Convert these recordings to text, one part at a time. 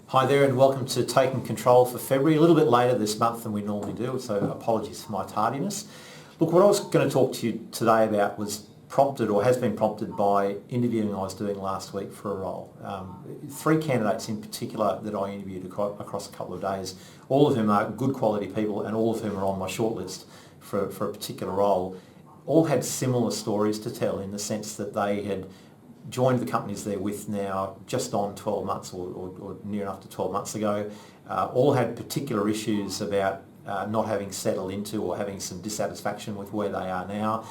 Hi there and welcome to Taking Control for February, a little bit later this month than we normally do, so apologies for my tardiness. Look, what I was going to talk to you today about was prompted or has been prompted by interviewing I was doing last week for a role. Three candidates in particular that I interviewed across a couple of days, all of whom are good quality people and all of whom are on my shortlist for a particular role, all had similar stories to tell in the sense that they had joined the companies they're with now just on 12 months or near enough to 12 months ago, all had particular issues about not having settled into or having some dissatisfaction with where they are now.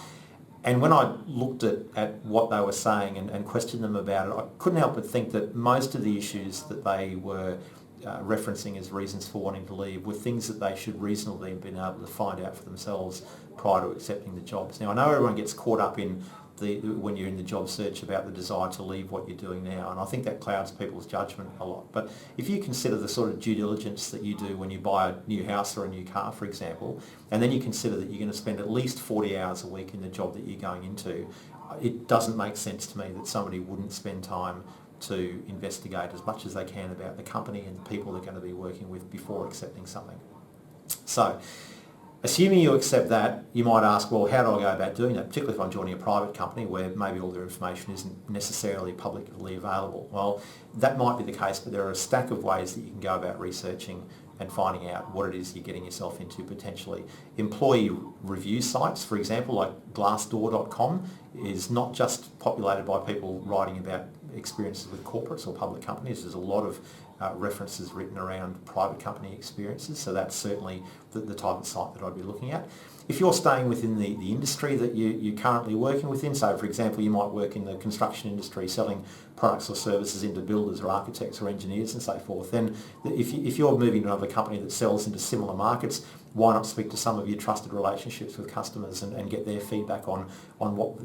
And when I looked at what they were saying and questioned them about it, I couldn't help but think that most of the issues that they were referencing as reasons for wanting to leave were things that they should reasonably have been able to find out for themselves prior to accepting the jobs. Now, I know everyone gets caught up in when you're in the job search about the desire to leave what you're doing now, and I think that clouds people's judgment a lot. But if you consider the sort of due diligence that you do when you buy a new house or a new car, for example, and then you consider that you're going to spend at least 40 hours a week in the job that you're going into, it doesn't make sense to me that somebody wouldn't spend time to investigate as much as they can about the company and the people they're going to be working with before accepting something. So, assuming you accept that, you might ask, well, how do I go about doing that, particularly if I'm joining a private company where maybe all their information isn't necessarily publicly available? Well, that might be the case, but there are a stack of ways that you can go about researching and finding out what it is you're getting yourself into potentially. Employee review sites, for example, like glassdoor.com, is not just populated by people writing about experiences with corporates or public companies. There's a lot of references written around private company experiences, so that's certainly the type of site that I'd be looking at. If you're staying within the industry that you're currently working within, so for example you might work in the construction industry selling products or services into builders or architects or engineers and so forth, then if you're moving to another company that sells into similar markets, why not speak to some of your trusted relationships with customers and get their feedback on what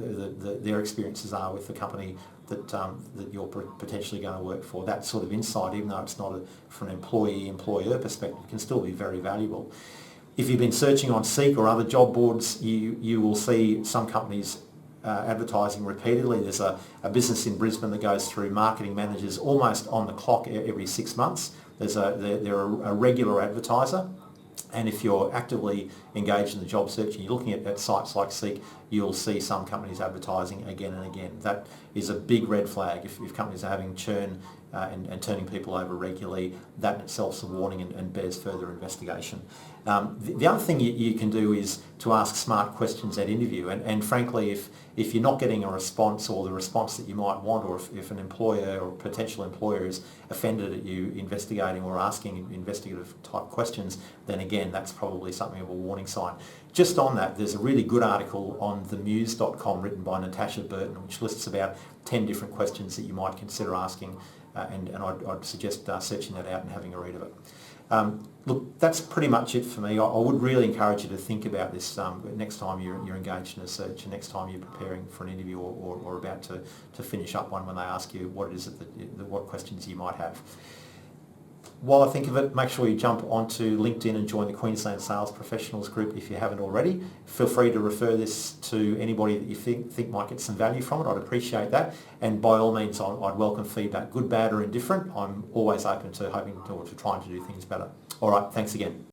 their experiences are with the company that you're potentially going to work for. That sort of insight, even though it's not from an employee-employer perspective, can still be very valuable. If you've been searching on Seek or other job boards, you will see some companies advertising repeatedly. There's a business in Brisbane that goes through marketing managers almost on the clock every 6 months. They're a regular advertiser. And if you're actively engaged in the job search and you're looking at sites like Seek, you'll see some companies advertising again and again. That is a big red flag. If companies are having churn and turning people over regularly, that in itself is a warning and bears further investigation. The other thing you can do is to ask smart questions at interview, and frankly, if you're not getting a response or the response that you might want, or if an employer or potential employer is offended at you investigating or asking investigative type questions, then again, that's probably something of a warning sign. Just on that, there's a really good article on themuse.com written by Natasha Burton, which lists about 10 different questions that you might consider asking, and I'd suggest searching that out and having a read of it. Look, that's pretty much it for me. I would really encourage you to think about this next time you're engaged in a search, and next time you're preparing for an interview or about to finish up one when they ask you what it is what questions you might have. While I think of it, make sure you jump onto LinkedIn and join the Queensland Sales Professionals group if you haven't already. Feel free to refer this to anybody that you think might get some value from it. I'd appreciate that. And by all means, I'd welcome feedback, good, bad or indifferent. I'm always open to hoping to trying to do things better. All right, thanks again.